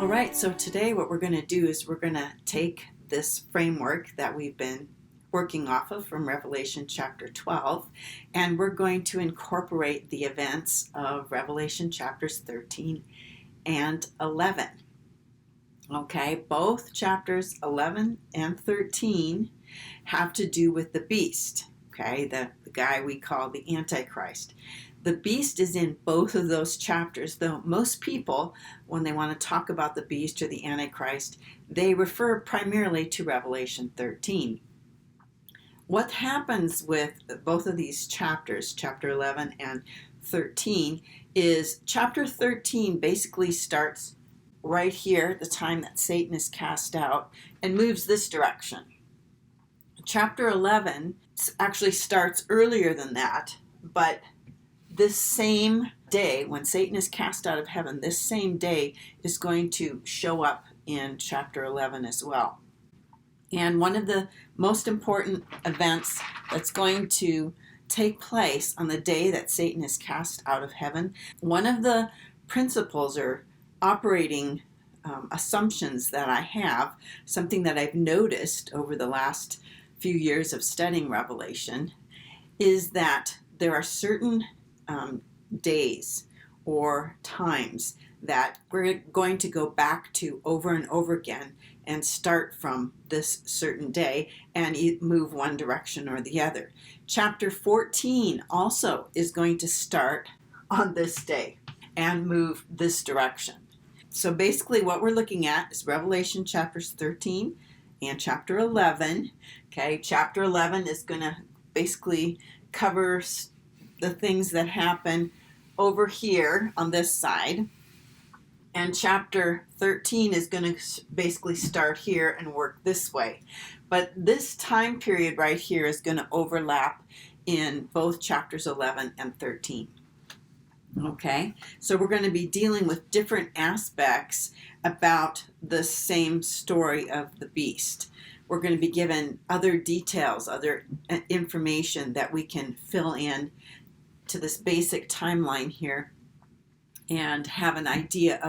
right, so today what we're going to do is we're going to take this framework that we've been working off of from Revelation chapter 12, and we're going to incorporate the events of Revelation chapters 13 and 11. Okay, both chapters 11 and 13 have to do with the beast, okay, the guy we call the Antichrist. The beast is in both of those chapters, though most people, when they want to talk about the beast or the Antichrist, they refer primarily to Revelation 13. What happens with both of these chapters, chapter 11 and 13, is chapter 13 basically starts right here at the time that Satan is cast out and moves this direction. Chapter 11 actually starts earlier than that, but this same day, when Satan is cast out of heaven, this same day is going to show up in chapter 11 as well. And one of the most important events that's going to take place on the day that Satan is cast out of heaven, one of the principles or operating assumptions that I have, something that I've noticed over the last few years of studying Revelation, is that there are certain days or times that we're going to go back to over and over again and start from this certain day and move one direction or the other. Chapter 14 also is going to start on this day and move this direction. So basically what we're looking at is Revelation chapters 13 and chapter 11. Okay, chapter 11 is going to basically cover the things that happen over here on this side. And chapter 13 is going to basically start here and work this way. But this time period right here is going to overlap in both chapters 11 and 13. Okay, so we're going to be dealing with different aspects about the same story of the beast. We're going to be given other details, other information that we can fill in to this basic timeline here and have an idea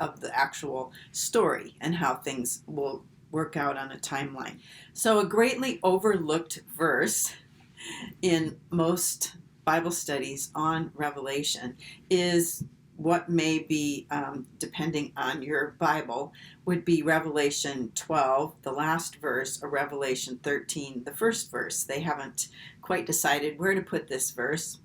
of the actual story and how things will work out on a timeline. So a greatly overlooked verse in most Bible studies on Revelation is what may be, depending on your Bible, would be Revelation 12, the last verse, or Revelation 13, the first verse. They haven't quite decided where to put this verse.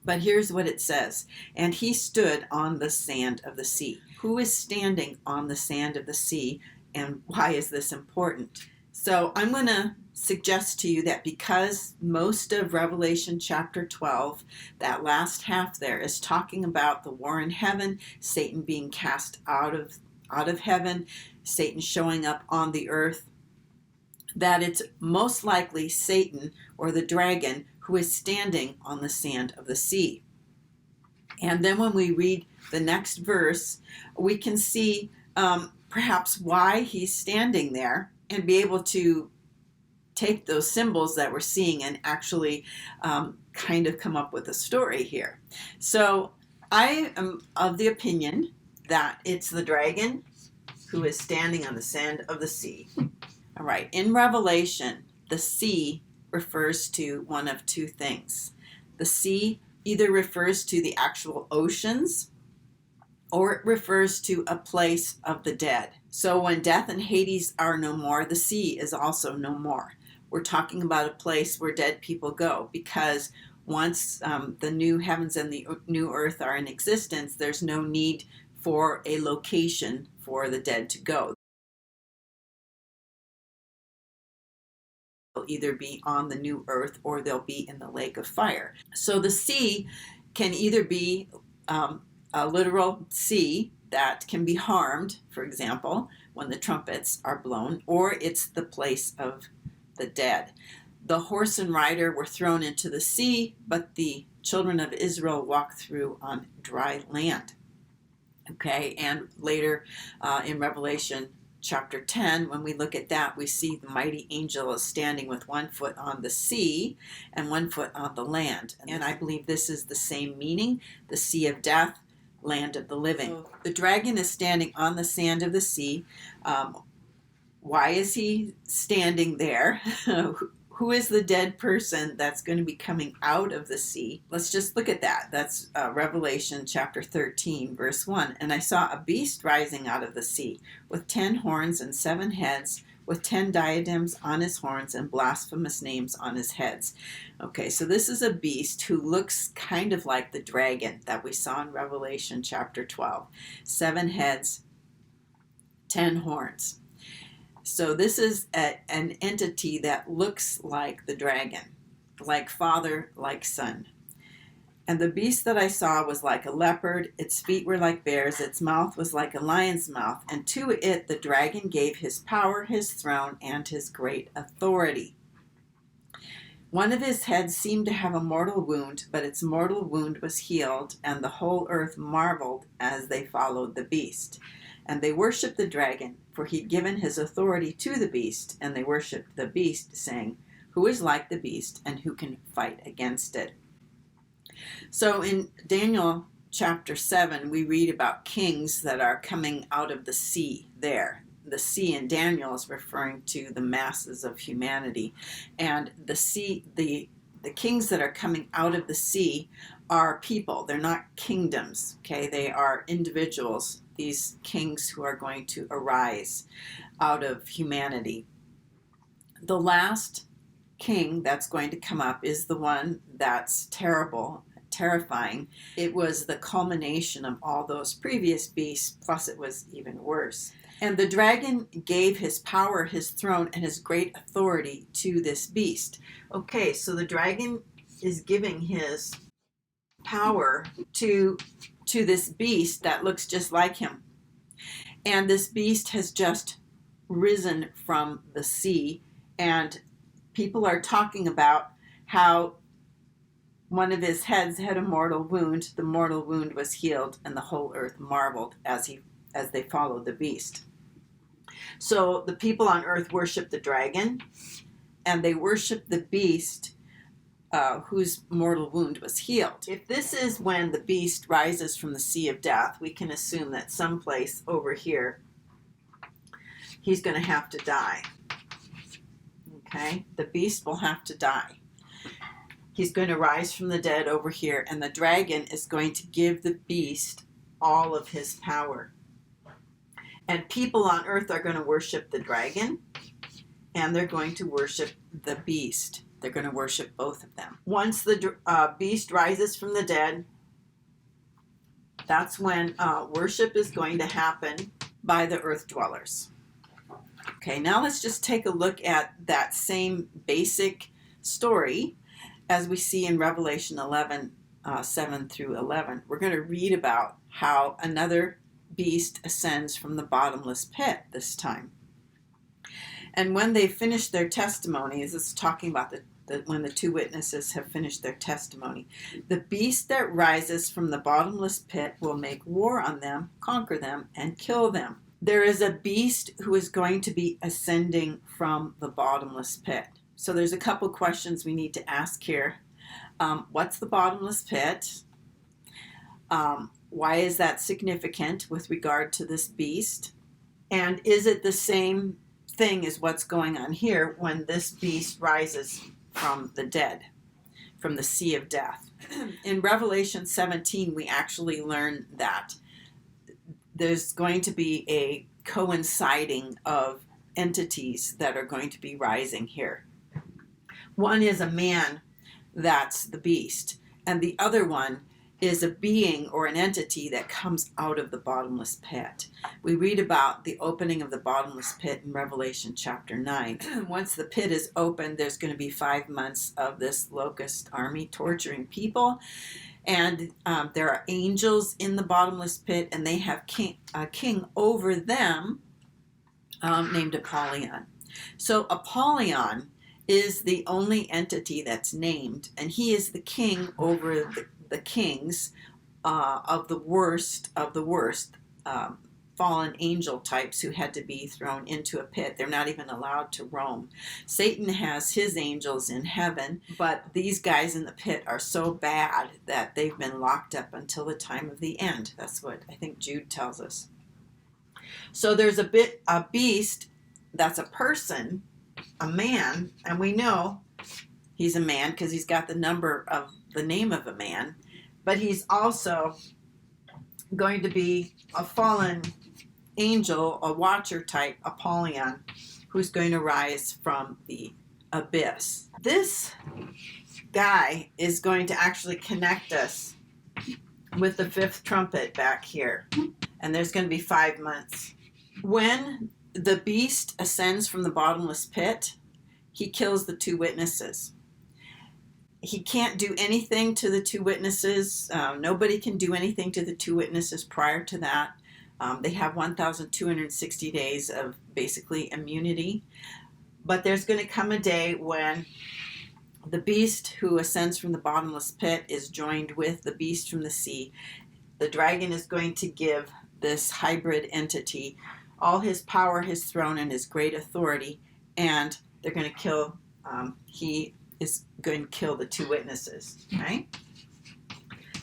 But here's what it says. And he stood on the sand of the sea. Who is standing on the sand of the sea, and why is this important? So I'm going to suggest to you that because most of Revelation chapter 12, that last half there, is talking about the war in heaven, Satan being cast out of heaven, Satan showing up on the earth, that it's most likely Satan or the dragon who is standing on the sand of the sea. And then when we read the next verse, we can see perhaps why he's standing there and be able to take those symbols that we're seeing and actually kind of come up with a story here. So I am of the opinion that it's the dragon who is standing on the sand of the sea. All right, in Revelation, the sea refers to one of two things. The sea either refers to the actual oceans or it refers to a place of the dead. So when death and Hades are no more, the sea is also no more. We're talking about a place where dead people go, because once the new heavens and the new earth are in existence, there's no need for a location for the dead to go. They'll either be on the new earth or they'll be in the lake of fire. So the sea can either be a literal sea that can be harmed, for example, when the trumpets are blown, or it's the place of the dead. The horse and rider were thrown into the sea, but the children of Israel walked through on dry land. Okay, and later in Revelation chapter 10, when we look at that, we see the mighty angel is standing with one foot on the sea and one foot on the land. And I believe this is the same meaning, the sea of death, land of the living. So the dragon is standing on the sand of the sea. Why is he standing there? Who is the dead person that's going to be coming out of the sea? Let's just look at that. That's Revelation chapter 13, verse 1. And I saw a beast rising out of the sea with 10 horns and 7 heads, with 10 diadems on his horns and blasphemous names on his heads. Okay, so this is a beast who looks kind of like the dragon that we saw in Revelation chapter 12. 7 heads, 10 horns. So this is an entity that looks like the dragon, like Father, like Son. And the beast that I saw was like a leopard, its feet were like bears, its mouth was like a lion's mouth, and to it the dragon gave his power, his throne, and his great authority. One of his heads seemed to have a mortal wound, but its mortal wound was healed, and the whole earth marveled as they followed the beast. And they worshipped the dragon, for he'd given his authority to the beast, and they worshipped the beast, saying, "Who is like the beast, and who can fight against it?" So in Daniel chapter 7, we read about kings that are coming out of the sea there. The sea in Daniel is referring to the masses of humanity. And the sea, the kings that are coming out of the sea are people. They're not kingdoms, okay? They are individuals, these kings who are going to arise out of humanity. The last king that's going to come up is the one that's terrible, terrifying. It was the culmination of all those previous beasts, plus it was even worse. And the dragon gave his power, his throne, and his great authority to this beast. Okay, so the dragon is giving his power to this beast that looks just like him. And this beast has just risen from the sea, and people are talking about how one of his heads had a mortal wound. The mortal wound was healed, and the whole earth marveled as they followed the beast. So the people on earth worship the dragon, and they worship the beast whose mortal wound was healed. If this is when the beast rises from the sea of death, we can assume that someplace over here he's going to have to die. Okay? The beast will have to die. He's going to rise from the dead over here, and the dragon is going to give the beast all of his power. And people on earth are going to worship the dragon, and they're going to worship the beast. They're going to worship both of them. Once the beast rises from the dead, that's when worship is going to happen by the earth dwellers. Okay, now let's just take a look at that same basic story as we see in Revelation 11, 7 through 11. We're going to read about how another beast ascends from the bottomless pit this time. And when they finish their testimonies, this is talking about when the 2 witnesses have finished their testimony, the beast that rises from the bottomless pit will make war on them, conquer them, and kill them. There is a beast who is going to be ascending from the bottomless pit. So there's a couple questions we need to ask here. What's the bottomless pit? Why is that significant with regard to this beast? And is it the same thing as what's going on here when this beast rises from the dead, from the sea of death? In Revelation 17, we actually learn that there's going to be a coinciding of entities that are going to be rising here. One is a man, that's the beast, and the other one is a being or an entity that comes out of the bottomless pit. We read about the opening of the bottomless pit in Revelation chapter 9. Once the pit is opened, there's going to be 5 months of this locust army torturing people. And there are angels in the bottomless pit, and they have a king over them named Apollyon. So Apollyon is the only entity that's named, and he is the king over the kings of the worst of the worst. fallen angel types who had to be thrown into a pit. They're not even allowed to roam. Satan has his angels in heaven, but these guys in the pit are so bad that they've been locked up until the time of the end. That's what I think Jude tells us. So there's a beast that's a person, a man, and we know he's a man because he's got the name of a man, but he's also going to be a fallen angel, a watcher type, Apollyon, who's going to rise from the abyss. This guy is going to actually connect us with the fifth trumpet back here, and there's going to be 5 months. When the beast ascends from the bottomless pit, he kills the 2 witnesses. He can't do anything to the 2 witnesses. Nobody can do anything to the 2 witnesses prior to that. They have 1,260 days of basically immunity. But there's going to come a day when the beast who ascends from the bottomless pit is joined with the beast from the sea. The dragon is going to give this hybrid entity all his power, his throne, and his great authority, and they're going to kill, he is going to kill the 2 witnesses, right?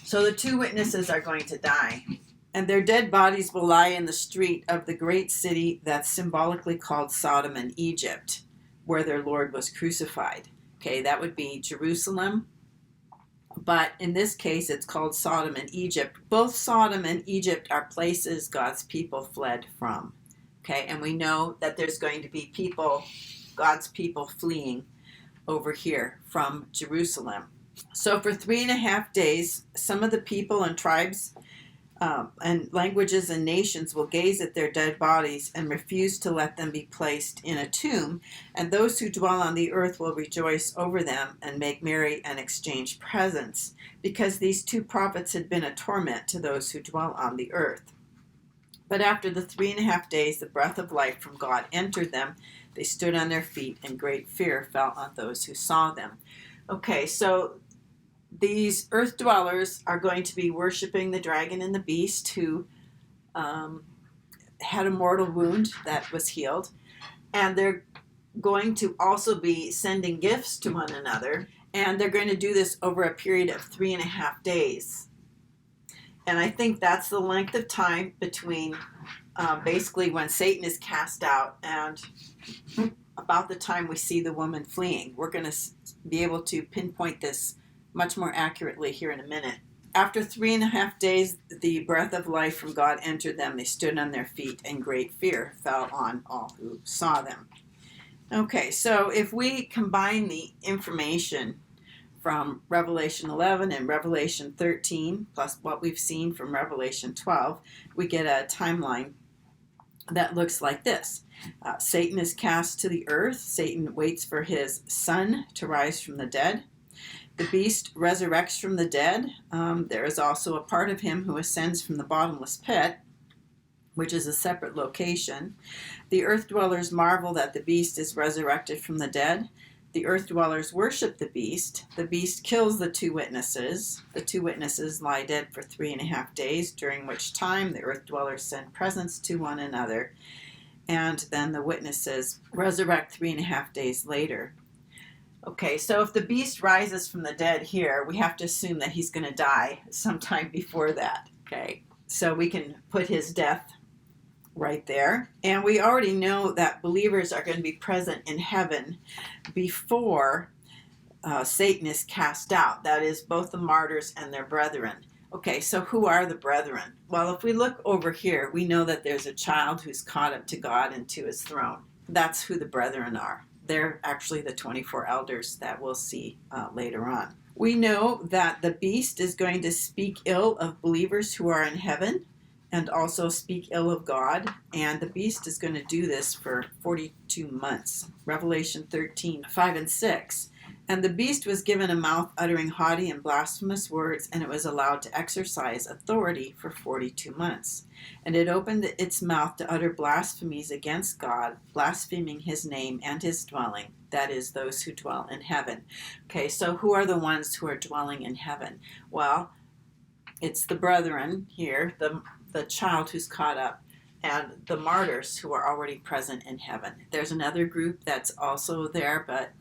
So the 2 witnesses are going to die, and their dead bodies will lie in the street of the great city that's symbolically called Sodom and Egypt, where their Lord was crucified. Okay, that would be Jerusalem, but in this case it's called Sodom and Egypt. Both Sodom and Egypt are places God's people fled from. Okay, and we know that there's going to be people, God's people, fleeing over here from Jerusalem. So for 3.5 days, some of the people and tribes and languages and nations will gaze at their dead bodies and refuse to let them be placed in a tomb, and those who dwell on the earth will rejoice over them and make merry and exchange presents, because these 2 prophets had been a torment to those who dwell on the earth. But after the 3.5 days, the breath of life from God entered them. They stood on their feet, and great fear fell on those who saw them. Okay, so these earth dwellers are going to be worshiping the dragon and the beast, who had a mortal wound that was healed. And they're going to also be sending gifts to one another. And they're going to do this over a period of 3.5 days. And I think that's the length of time between basically when Satan is cast out and about the time we see the woman fleeing. We're going to be able to pinpoint this much more accurately here in a minute. After 3.5 days, the breath of life from God entered them. They stood on their feet, and great fear fell on all who saw them. Okay, so if we combine the information from Revelation 11 and Revelation 13, plus what we've seen from Revelation 12, we get a timeline that looks like this. Satan is cast to the earth. Satan waits for his son to rise from the dead. The beast resurrects from the dead. There is also a part of him who ascends from the bottomless pit, which is a separate location. The earth dwellers marvel that the beast is resurrected from the dead. The earth dwellers worship the beast. The beast kills the 2 witnesses. The 2 witnesses lie dead for 3.5 days, during which time the earth dwellers send presents to one another. And then the witnesses resurrect 3.5 days later. Okay, so if the beast rises from the dead here, we have to assume that he's going to die sometime before that. Okay, so we can put his death right there. And we already know that believers are going to be present in heaven before Satan is cast out. That is, both the martyrs and their brethren. Okay, so who are the brethren? Well, if we look over here, we know that there's a child who's caught up to God and to his throne. That's who the brethren are. They're actually the 24 elders that we'll see later on. We know that the beast is going to speak ill of believers who are in heaven and also speak ill of God. And the beast is going to do this for 42 months. Revelation 13, 5 and 6. And the beast was given a mouth uttering haughty and blasphemous words, and it was allowed to exercise authority for 42 months. And it opened its mouth to utter blasphemies against God, blaspheming his name and his dwelling, that is, those who dwell in heaven. Okay, so who are the ones who are dwelling in heaven? Well, it's the brethren here, the child who's caught up and the martyrs who are already present in heaven. There's another group that's also there, but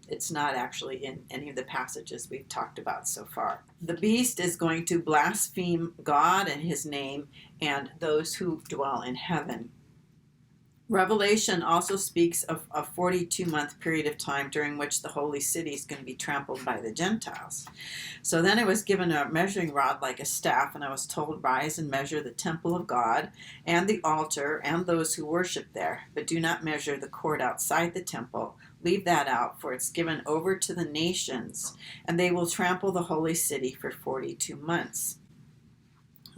it's not actually in any of the passages we've talked about so far. The beast is going to blaspheme God and his name and those who dwell in heaven. Revelation also speaks of a 42-month period of time during which the holy city is going to be trampled by the Gentiles. So then I was given a measuring rod like a staff, and I was told, rise and measure the temple of God and the altar and those who worship there, but do not measure the court outside the temple. Leave that out, for it's given over to the nations, and they will trample the holy city for 42 months.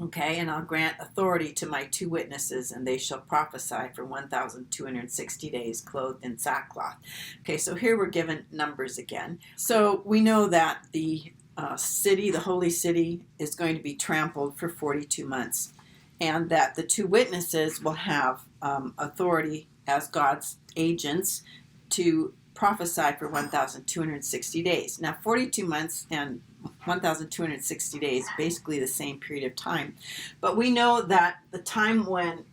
Okay, and I'll grant authority to my 2 witnesses, and they shall prophesy for 1,260 days, clothed in sackcloth. Okay, so here we're given numbers again. So we know that the city, the holy city, is going to be trampled for 42 months, and that the 2 witnesses will have authority as God's agents to prophesy for 1,260 days. Now, 42 months and 1,260 days, basically the same period of time. But we know that the time when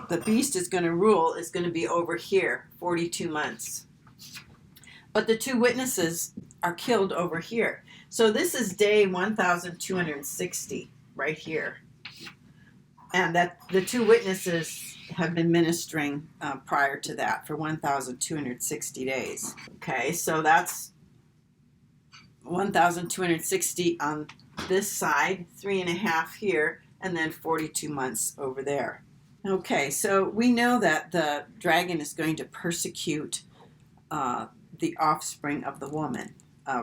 the beast is going to rule is going to be over here, 42 months. But the 2 witnesses are killed over here. So this is day 1,260 right here. And that the 2 witnesses have been ministering prior to that for 1,260 days. Okay, so that's 1,260 on this side, 3.5 here, and then 42 months over there. Okay, so we know that the dragon is going to persecute the offspring of the woman.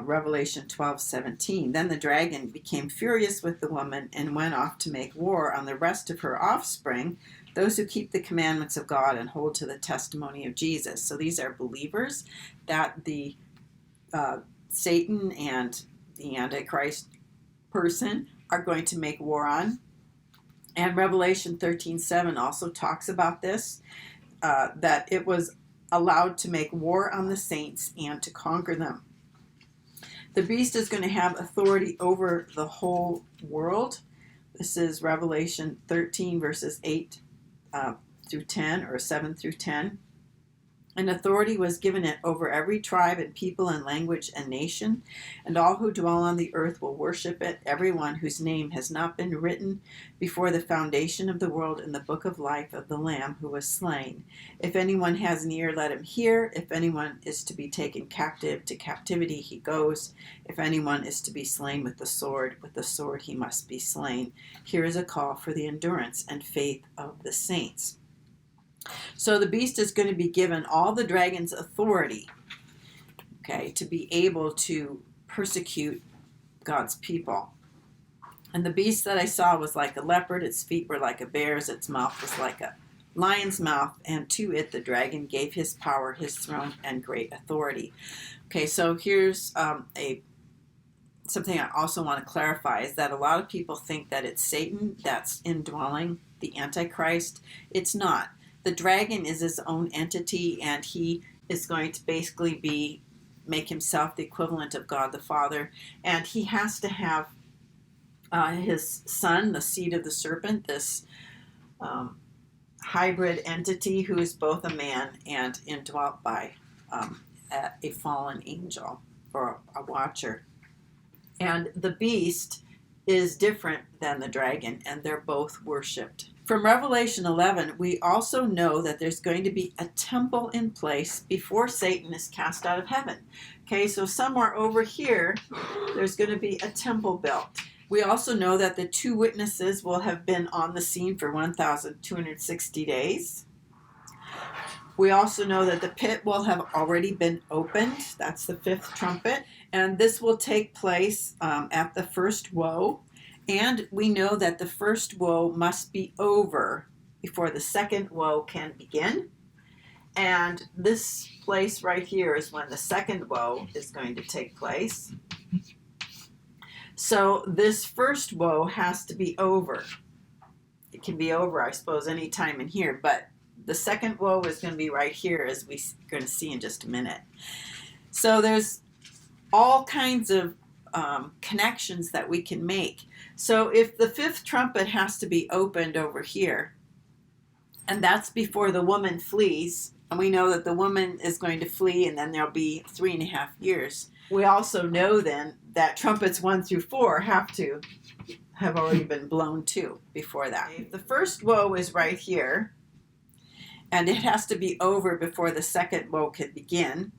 Revelation 12:17. Then the dragon became furious with the woman and went off to make war on the rest of her offspring, those who keep the commandments of God and hold to the testimony of Jesus. So these are believers that the Satan and the Antichrist person are going to make war on. And Revelation 13:7 also talks about this, that it was allowed to make war on the saints and to conquer them. The beast is going to have authority over the whole world. This is Revelation 13 verses 8 through 10, or 7 through 10. And authority was given it over every tribe and people and language and nation, and all who dwell on the earth will worship it, everyone whose name has not been written before the foundation of the world in the book of life of the Lamb who was slain. If anyone has an ear, let him hear. If anyone is to be taken captive, to captivity he goes. If anyone is to be slain with the sword he must be slain. Here is a call for the endurance and faith of the saints. So the beast is going to be given all the dragon's authority, okay, to be able to persecute God's people. And the beast that I saw was like a leopard, its feet were like a bear's, its mouth was like a lion's mouth, and to it the dragon gave his power, his throne, and great authority. Okay, so here's something I also want to clarify, is that a lot of people think that it's Satan that's indwelling the Antichrist. It's not. The dragon is his own entity, and he is going to basically make himself the equivalent of God the Father, and he has to have his son, the seed of the serpent, this hybrid entity who is both a man and indwelt by a fallen angel or a watcher. And the beast is different than the dragon, and they're both worshipped. From Revelation 11, we also know that there's going to be a temple in place before Satan is cast out of heaven. Okay, so somewhere over here, there's going to be a temple built. We also know that the 2 witnesses will have been on the scene for 1,260 days. We also know that the pit will have already been opened. That's the 5th trumpet. And this will take place at the first woe. And we know that the first woe must be over before the second woe can begin. And this place right here is when the second woe is going to take place. So this first woe has to be over. It can be over, I suppose, any time in here, but the second woe is going to be right here, as we're going to see in just a minute. So there's all kinds of connections that we can make. So if the 5th trumpet has to be opened over here, And that's before the woman flees. And we know that the woman is going to flee, and then there'll be 3.5 years. We also know then that trumpets 1 through 4 have to have already been blown too before that. The first woe is right here, and it has to be over before the second woe can begin.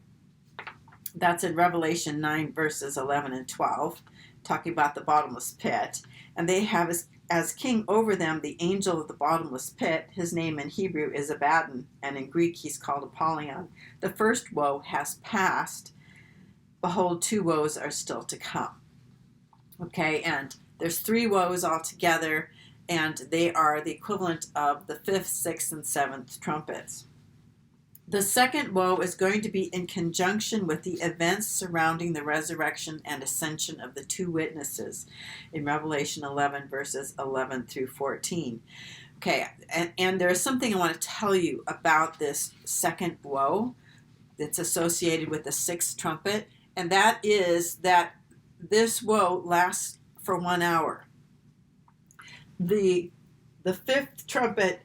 That's in Revelation 9, verses 11 and 12, talking about the bottomless pit. And they have as king over them the angel of the bottomless pit. His name in Hebrew is Abaddon, and in Greek he's called Apollyon. The first woe has passed. Behold, 2 woes are still to come. Okay, and there's 3 woes altogether, and they are the equivalent of the 5th, 6th, and 7th trumpets. The second woe is going to be in conjunction with the events surrounding the resurrection and ascension of the 2 witnesses in Revelation 11, verses 11 through 14. Okay, and there's something I want to tell you about this second woe that's associated with the 6th trumpet, and that is that this woe lasts for 1 hour. The 5th trumpet,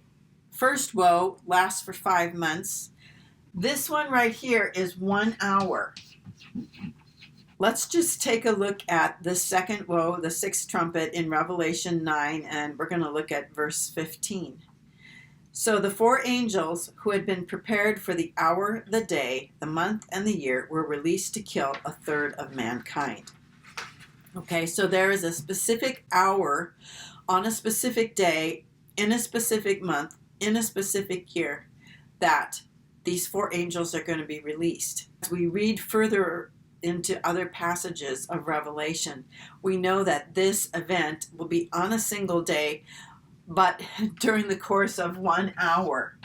first woe, lasts for 5 months. This one right here is 1 hour. Let's just take a look at the second woe, the 6th trumpet in Revelation 9, and we're going to look at verse 15. So the 4 angels who had been prepared for the hour, the day, the month, and the year were released to kill 1/3 of mankind. Okay, so there is a specific hour on a specific day, in a specific month, in a specific year, that these 4 angels are going to be released. As we read further into other passages of Revelation, we know that this event will be on a single day, but during the course of 1 hour.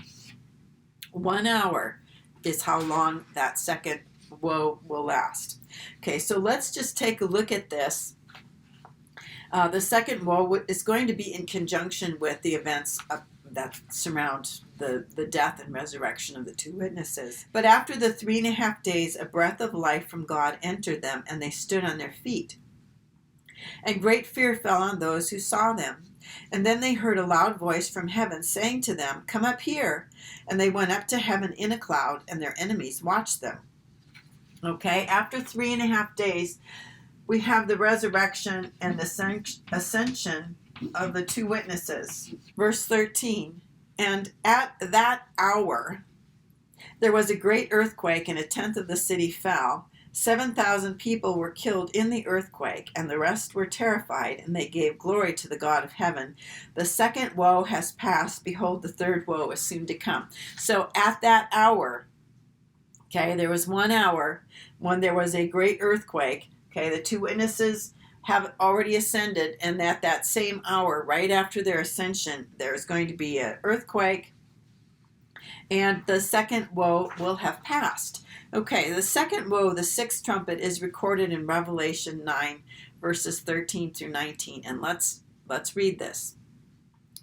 1 hour is how long that second woe will last. Okay, so let's just take a look at this. The second woe is going to be in conjunction with the events that surround the death and resurrection of the 2 witnesses. But after the 3.5 days, a breath of life from God entered them, and they stood on their feet. And great fear fell on those who saw them. And then they heard a loud voice from heaven saying to them, "Come up here." And they went up to heaven in a cloud, and their enemies watched them. Okay, after 3.5 days, we have the resurrection and ascension of the 2 witnesses. Verse 13, and at that hour there was a great earthquake, and 1/10 of the city fell. 7,000 people were killed in the earthquake, and the rest were terrified, and they gave glory to the God of heaven. The second woe has passed. Behold, the third woe is soon to come. So at that hour, okay, there was 1 hour when there was a great earthquake. Okay, the 2 witnesses have already ascended, and at that same hour, right after their ascension, there's going to be an earthquake, and the second woe will have passed. Okay, the second woe, the 6th trumpet, is recorded in Revelation 9, verses 13 through 19, and let's read this.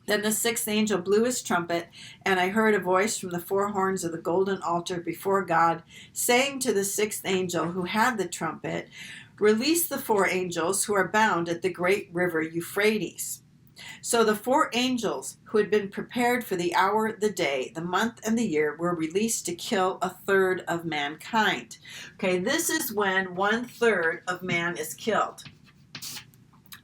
Then the 6th angel blew his trumpet, and I heard a voice from the 4 horns of the golden altar before God, saying to the 6th angel who had the trumpet, "Release the 4 angels who are bound at the great river Euphrates." So the 4 angels who had been prepared for the hour, the day, the month, and the year were released to kill 1/3 of mankind. Okay, this is when 1/3 of man is killed.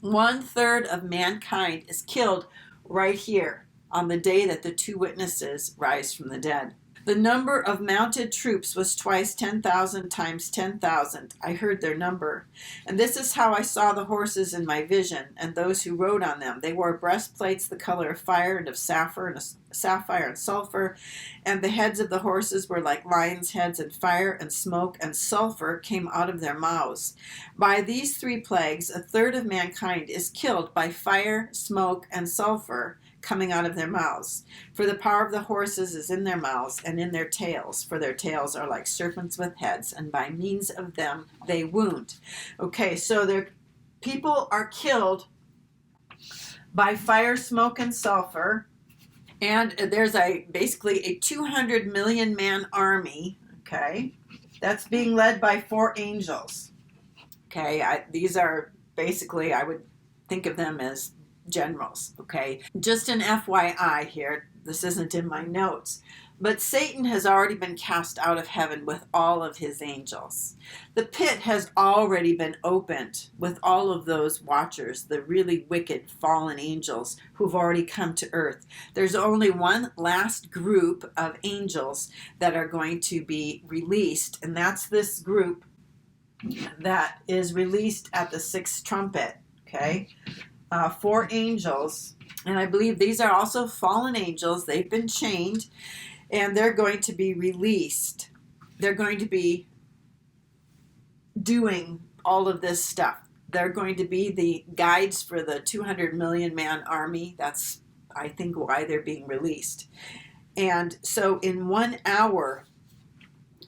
1/3 of mankind is killed right here on the day that the 2 witnesses rise from the dead. The number of mounted troops was twice 10,000 times 10,000. I heard their number. And this is how I saw the horses in my vision, and those who rode on them. They wore breastplates the color of fire and of sapphire and sulfur, and the heads of the horses were like lions' heads, and fire and smoke and sulfur came out of their mouths. By these 3 plagues, 1/3 of mankind is killed by fire, smoke, and sulfur coming out of their mouths. For the power of the horses is in their mouths and in their tails, for their tails are like serpents with heads, and by means of them they wound. Okay, so their people are killed by fire, smoke, and sulfur, and there's basically a 200 million man army, okay, that's being led by 4 angels. Okay, these are basically, I would think of them as generals. Okay, just an FYI here, this isn't in my notes. But Satan has already been cast out of heaven with all of his angels. The pit has already been opened with all of those watchers, the really wicked fallen angels who've already come to earth. There's only one last group of angels that are going to be released, and that's this group that is released at the sixth trumpet. Okay, 4 angels, and I believe these are also fallen angels. They've been chained, and they're going to be released. They're going to be doing all of this stuff. They're going to be the guides for the 200 million man army. That's, I think, why they're being released. And so in 1 hour,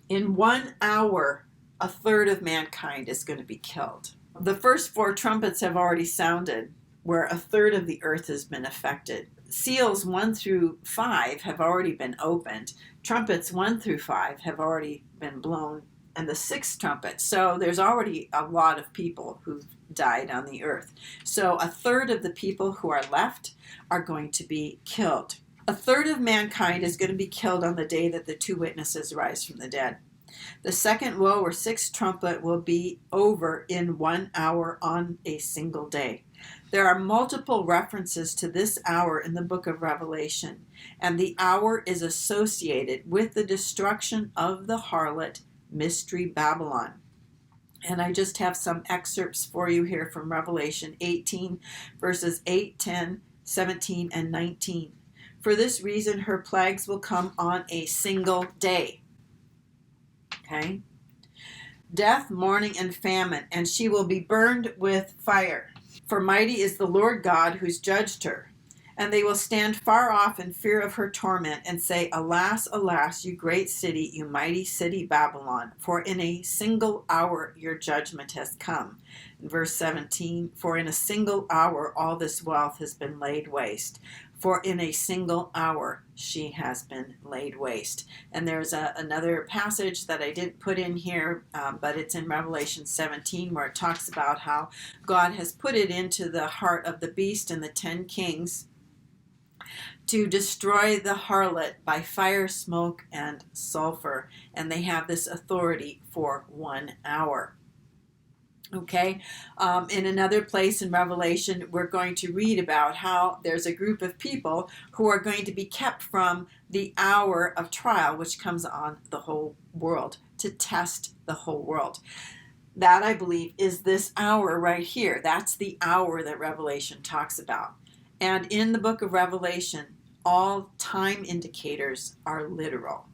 a third of mankind is going to be killed. The first 4 trumpets have already sounded, where a third of the earth has been affected. Seals 1 through 5 have already been opened. Trumpets 1 through 5 have already been blown, and the 6th trumpet. So there's already a lot of people who've died on the earth. So a third of the people who are left are going to be killed. A third of mankind is going to be killed on the day that the 2 witnesses rise from the dead. The second woe, or 6th trumpet, will be over in 1 hour on a single day. There are multiple references to this hour in the book of Revelation, and the hour is associated with the destruction of the harlot, Mystery Babylon. And I just have some excerpts for you here from Revelation 18, verses 8, 10, 17, and 19. For this reason, her plagues will come on a single day. Okay? Death, mourning, and famine, and she will be burned with fire. For mighty is the Lord God who's judged her. And they will stand far off in fear of her torment and say, Alas, alas, you great city, you mighty city Babylon, for in a single hour your judgment has come. In verse 17, for in a single hour all this wealth has been laid waste. For in a single hour she has been laid waste. And there's another passage that I didn't put in here, but it's in Revelation 17, where it talks about how God has put it into the heart of the beast and the 10 kings to destroy the harlot by fire, smoke, and sulfur. And they have this authority for 1 hour. Okay, in another place in Revelation, we're going to read about how there's a group of people who are going to be kept from the hour of trial, which comes on the whole world, to test the whole world. That, I believe, is this hour right here. That's the hour that Revelation talks about. And in the book of Revelation, all time indicators are literal.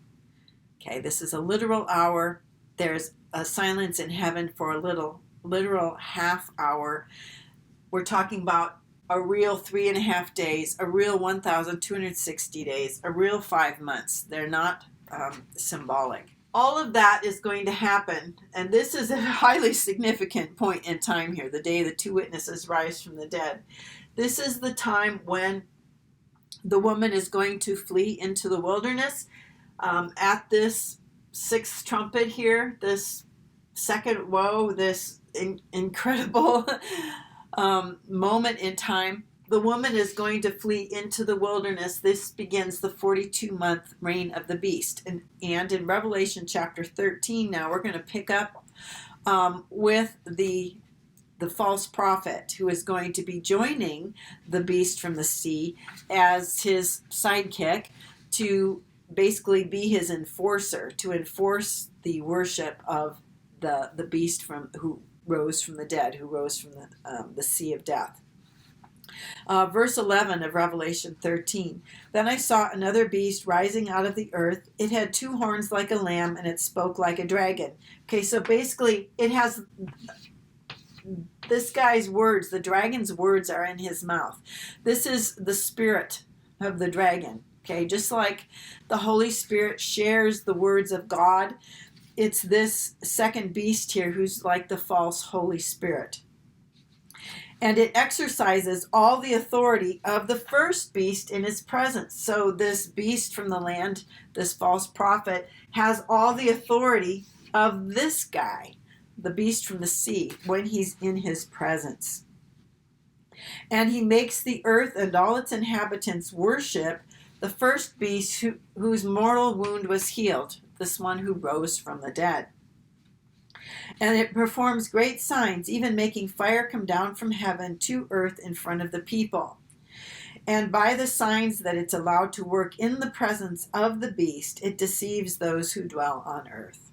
Okay, this is a literal hour. There's a silence in heaven for a literal half hour. We're talking about a real 3.5 days, a real 1,260 days, a real 5 months. They're not symbolic. All of that is going to happen, and this is a highly significant point in time here, the day the 2 witnesses rise from the dead. This is the time when the woman is going to flee into the wilderness. At this 6th trumpet here, this second woe, this incredible moment in time, the woman is going to flee into the wilderness. This begins the 42-month reign of the beast. And in Revelation chapter 13, now we're going to pick up with the false prophet who is going to be joining the beast from the sea as his sidekick to basically be his enforcer, to enforce the worship of the beast who rose from the dead, who rose from the sea of death. Verse 11 of Revelation 13. Then I saw another beast rising out of the earth. It had 2 horns like a lamb, and it spoke like a dragon. Okay, so basically it has this guy's words. The dragon's words are in his mouth. This is the spirit of the dragon. Okay, just like the Holy Spirit shares the words of God, it's this second beast here who's like the false Holy Spirit. And it exercises all the authority of the first beast in its presence. So this beast from the land, this false prophet, has all the authority of this guy, the beast from the sea, when he's in his presence. And he makes the earth and all its inhabitants worship The first beast whose mortal wound was healed, this one who rose from the dead. And it performs great signs, even making fire come down from heaven to earth in front of the people. And by the signs that it's allowed to work in the presence of the beast, it deceives those who dwell on earth,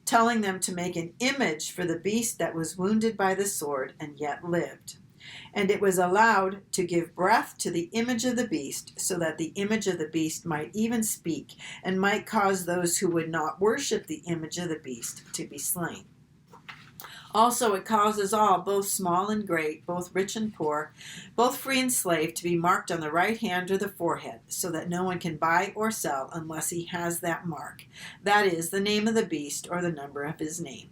telling them to make an image for the beast that was wounded by the sword and yet lived. And it was allowed to give breath to the image of the beast, so that the image of the beast might even speak, and might cause those who would not worship the image of the beast to be slain. Also, it causes all, both small and great, both rich and poor, both free and slave, to be marked on the right hand or the forehead, so that no one can buy or sell unless he has that mark, that is, the name of the beast or the number of his name.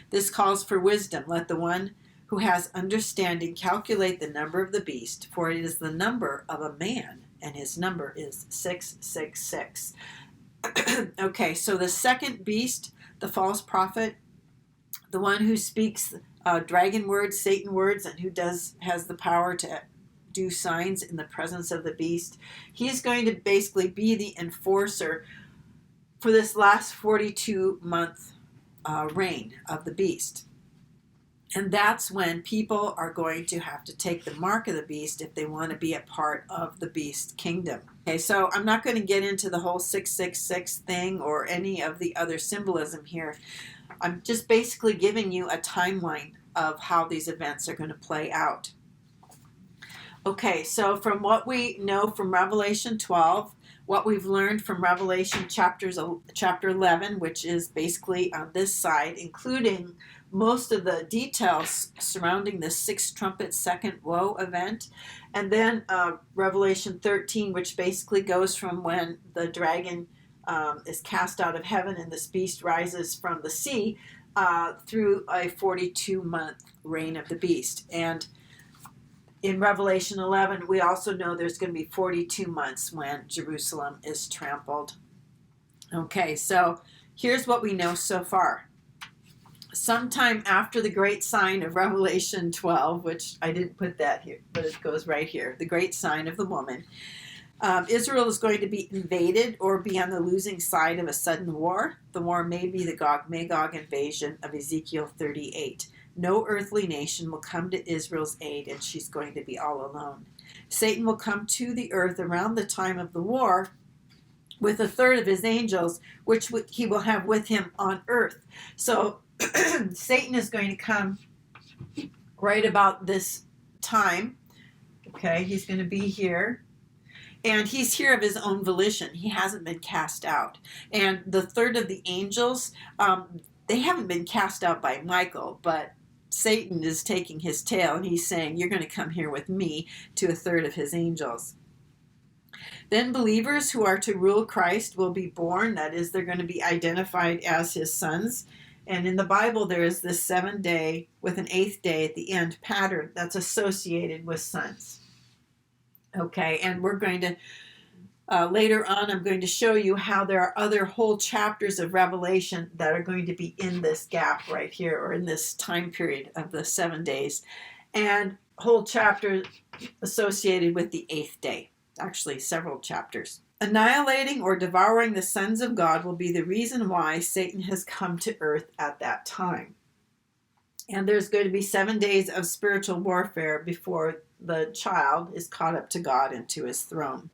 This calls for wisdom. Let the one who has understanding calculate the number of the beast, for it is the number of a man, and his number is 666. Okay, so the second beast, the false prophet, the one who speaks dragon words, Satan words, and who has the power to do signs in the presence of the beast, he's going to basically be the enforcer for this last 42-month reign of the beast. And that's when people are going to have to take the mark of the beast if they want to be a part of the beast kingdom. Okay, so I'm not going to get into the whole 666 thing or any of the other symbolism here. I'm just basically giving you a timeline of how these events are going to play out. Okay, so from what we know from Revelation 12, what we've learned from Revelation chapter 11, which is basically on this side, including most of the details surrounding the sixth trumpet second woe event, and then Revelation 13, which basically goes from when the dragon is cast out of heaven and this beast rises from the sea through a 42-month reign of the beast. And in Revelation 11, we also know there's going to be 42 months when Jerusalem is trampled. Okay, so here's what we know so far. Sometime after the great sign of Revelation 12, which I didn't put that here, but it goes right here, the great sign of the woman, Israel is going to be invaded or be on the losing side of a sudden war. The war may be the Gog-Magog invasion of Ezekiel 38. No earthly nation will come to Israel's aid, and she's going to be all alone. Satan will come to the earth around the time of the war with a third of his angels, which he will have with him on earth. So Satan is going to come right about this time. Okay, he's going to be here. And he's here of his own volition. He hasn't been cast out. And the third of the angels, they haven't been cast out by Michael, but Satan is taking his tail and he's saying, you're going to come here with me, to a third of his angels. Then believers who are to rule Christ will be born. That is, they're going to be identified as his sons. And in the Bible, there is this 7-day with an 8th day at the end pattern that's associated with sons. Okay, and we're going to, later on, I'm going to show you how there are other whole chapters of Revelation that are going to be in this gap right here, or in this time period of the 7 days, and whole chapters associated with the 8th day. Actually, several chapters. Annihilating or devouring the sons of God will be the reason why Satan has come to earth at that time. And there's going to be 7 days of spiritual warfare before the child is caught up to God and to his throne.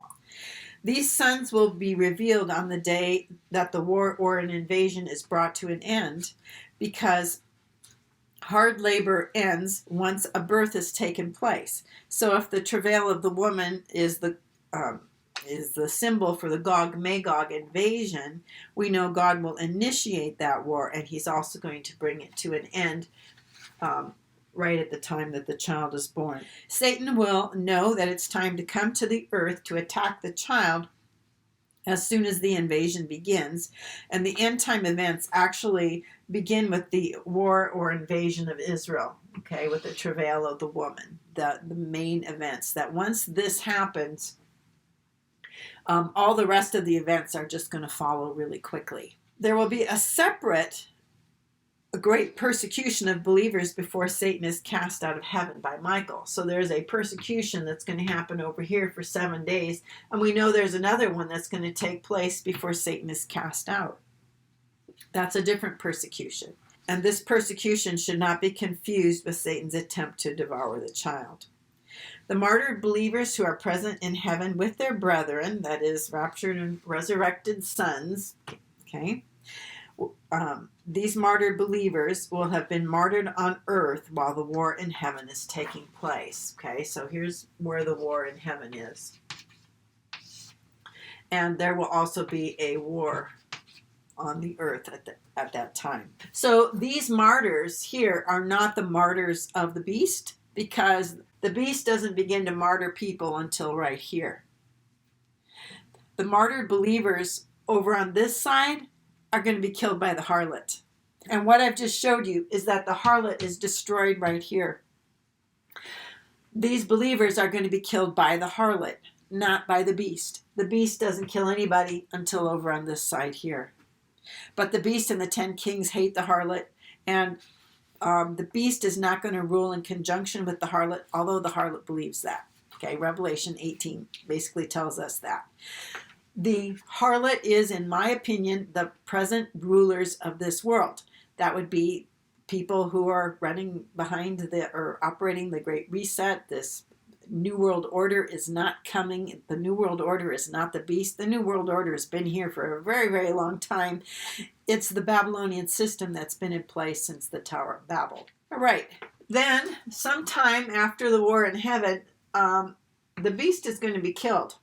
These sons will be revealed on the day that the war or an invasion is brought to an end, because hard labor ends once a birth has taken place. So if the travail of the woman is the symbol for the Gog-Magog invasion, we know God will initiate that war, and he's also going to bring it to an end right at the time that the child is born. Satan will know that it's time to come to the earth to attack the child as soon as the invasion begins. And the end time events actually begin with the war or invasion of Israel, okay, with the travail of the woman, the main events. That once this happens, all the rest of the events are just going to follow really quickly. There will be a separate a great persecution of believers before Satan is cast out of heaven by Michael. So there's a persecution that's going to happen over here for 7 days. And we know there's another one that's going to take place before Satan is cast out. That's a different persecution. And this persecution should not be confused with Satan's attempt to devour the child. The martyred believers who are present in heaven with their brethren, that is, raptured and resurrected sons, okay, these martyred believers will have been martyred on earth while the war in heaven is taking place. Okay, so here's where the war in heaven is. And there will also be a war on the earth at that time. So these martyrs here are not the martyrs of the beast, because the beast doesn't begin to martyr people until right here. The martyred believers over on this side are going to be killed by the harlot. And what I've just showed you is that the harlot is destroyed right here. These believers are going to be killed by the harlot, not by the beast. The beast doesn't kill anybody until over on this side here. But the beast and the 10 kings hate the harlot, and the beast is not going to rule in conjunction with the harlot, although the harlot believes that. Okay, Revelation 18 basically tells us that. The harlot is, in my opinion, the present rulers of this world. That would be people who are running behind or operating the Great Reset. This New World Order is not coming. The New World Order is not the beast. The New World Order has been here for a very, very long time. It's the Babylonian system that's been in place since the Tower of Babel. All right. Then, sometime after the war in heaven, the beast is going to be killed.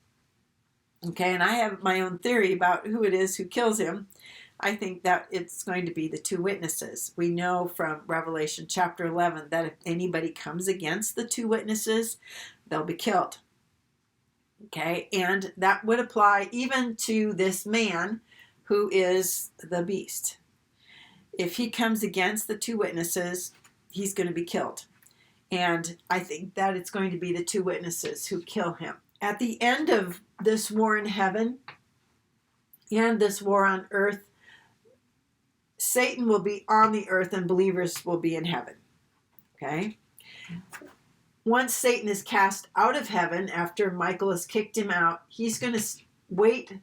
Okay, and I have my own theory about who it is who kills him. I think that it's going to be the 2 witnesses. We know from Revelation chapter 11 that if anybody comes against the 2 witnesses, they'll be killed. Okay, and that would apply even to this man who is the beast. If he comes against the 2 witnesses, he's going to be killed. And I think that it's going to be the 2 witnesses who kill him. At the end of this war in heaven and this war on earth, Satan will be on the earth and believers will be in heaven. Okay? Once Satan is cast out of heaven after Michael has kicked him out, he's going to wait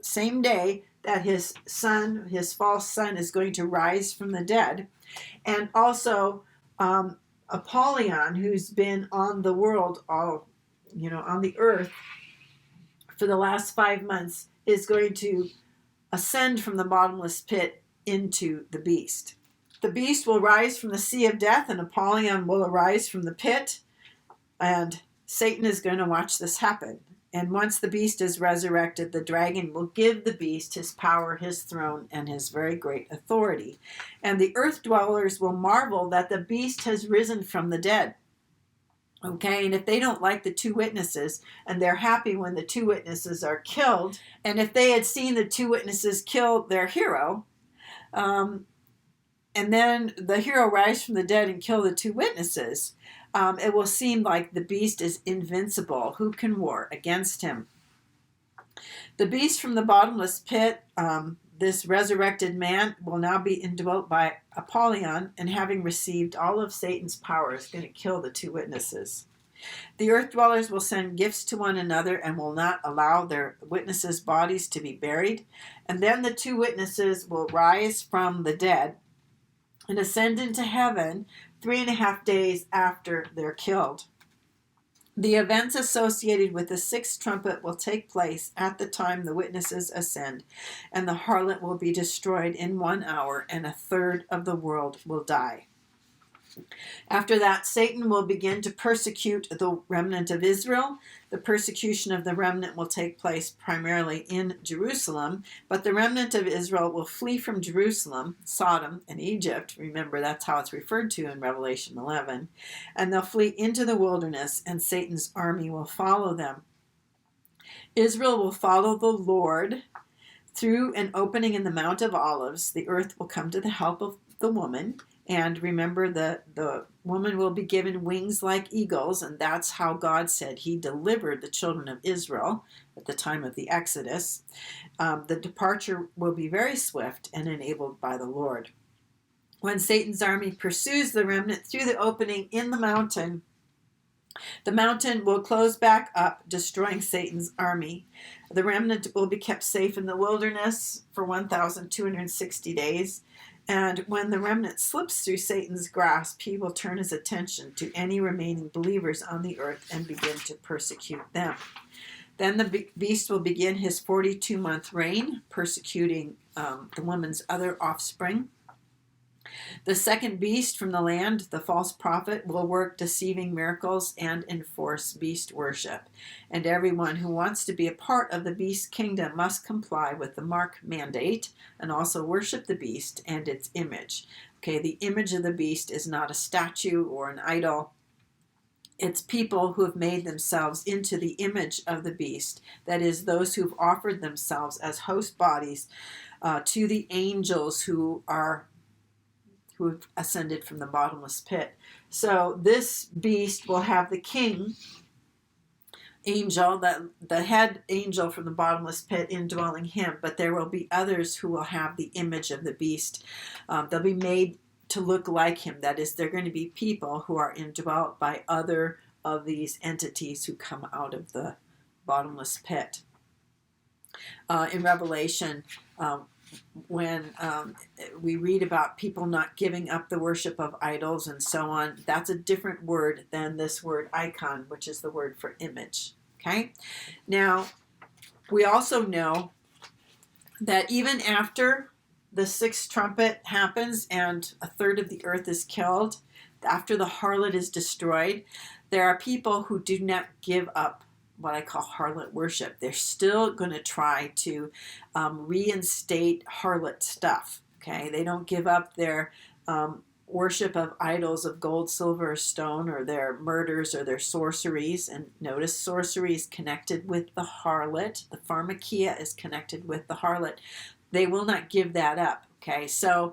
same day that his son, his false son, is going to rise from the dead. And also Apollyon, who's been on the world, on the earth for the last 5 months, is going to ascend from the bottomless pit into the beast. The beast will rise from the sea of death, and Apollyon will arise from the pit, and Satan is going to watch this happen. And once the beast is resurrected, the dragon will give the beast his power, his throne, and his very great authority. And the earth dwellers will marvel that the beast has risen from the dead. Okay, and if they don't like the 2 witnesses, and they're happy when the 2 witnesses are killed, and if they had seen the 2 witnesses kill their hero, and then the hero rise from the dead and kill the 2 witnesses, it will seem like the beast is invincible. Who can war against him? The beast from the bottomless pit, this resurrected man, will now be indwelt by Apollyon, and having received all of Satan's power, is going to kill the 2 witnesses. The earth dwellers will send gifts to one another and will not allow their witnesses' bodies to be buried. And then the 2 witnesses will rise from the dead and ascend into heaven 3.5 days after they're killed. The events associated with the 6th trumpet will take place at the time the witnesses ascend, and the harlot will be destroyed in 1 hour, and 1/3 of the world will die. After that, Satan will begin to persecute the remnant of Israel. The persecution of the remnant will take place primarily in Jerusalem, but the remnant of Israel will flee from Jerusalem, Sodom, and Egypt. Remember, that's how it's referred to in Revelation 11. And they'll flee into the wilderness, and Satan's army will follow them. Israel will follow the Lord through an opening in the Mount of Olives. The earth will come to the help of the woman. And remember, the woman will be given wings like eagles, and that's how God said he delivered the children of Israel at the time of the Exodus. The departure will be very swift and enabled by the Lord. When Satan's army pursues the remnant through the opening in the mountain will close back up, destroying Satan's army. The remnant will be kept safe in the wilderness for 1,260 days. And when the remnant slips through Satan's grasp, he will turn his attention to any remaining believers on the earth and begin to persecute them. Then the beast will begin his 42-month reign, persecuting the woman's other offspring. The second beast from the land, the false prophet, will work deceiving miracles and enforce beast worship. And everyone who wants to be a part of the beast kingdom must comply with the mark mandate and also worship the beast and its image. Okay, the image of the beast is not a statue or an idol. It's people who have made themselves into the image of the beast. That is, those who've offered themselves as host bodies to the angels who have ascended from the bottomless pit. So this beast will have the king angel, the head angel from the bottomless pit, indwelling him, but there will be others who will have the image of the beast. They'll be made to look like him. That is, they're going to be people who are indwelt by other of these entities who come out of the bottomless pit. In Revelation, when we read about people not giving up the worship of idols and so on, that's a different word than this word icon, which is the word for image. Okay? Now, we also know that even after the sixth trumpet happens and a third of the earth is killed, after the harlot is destroyed, there are people who do not give up what I call harlot worship. They're still going to try to reinstate harlot stuff. Okay, they don't give up their worship of idols of gold, silver, or stone, or their murders or their sorceries. And notice sorcery is connected with the harlot. The pharmakia is connected with the harlot. They will not give that up. Okay, so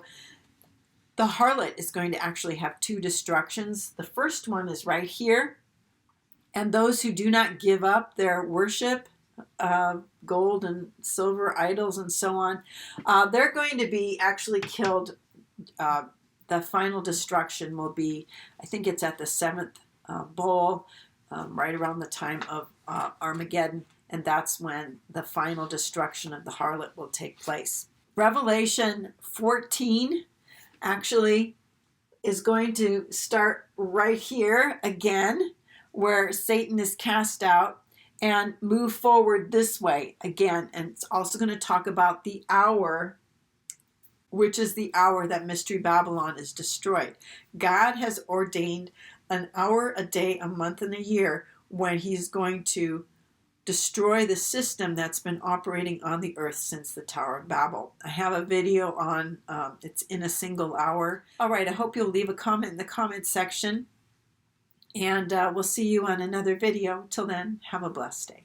the harlot is going to actually have two destructions. The first one is right here. And those who do not give up their worship of gold and silver idols and so on, they're going to be actually killed. The final destruction will be, I think it's at the seventh bowl, right around the time of Armageddon, and that's when the final destruction of the harlot will take place. Revelation 14 actually is going to start right here again, where Satan is cast out, and move forward this way again. And it's also going to talk about the hour, which is the hour that Mystery Babylon is destroyed. God has ordained an hour, a day, a month, and a year when he's going to destroy the system that's been operating on the earth since the Tower of Babel. I have a video on, it's in a single hour. All right, I hope you'll leave a comment in the comment section. And we'll see you on another video. Till then, have a blessed day.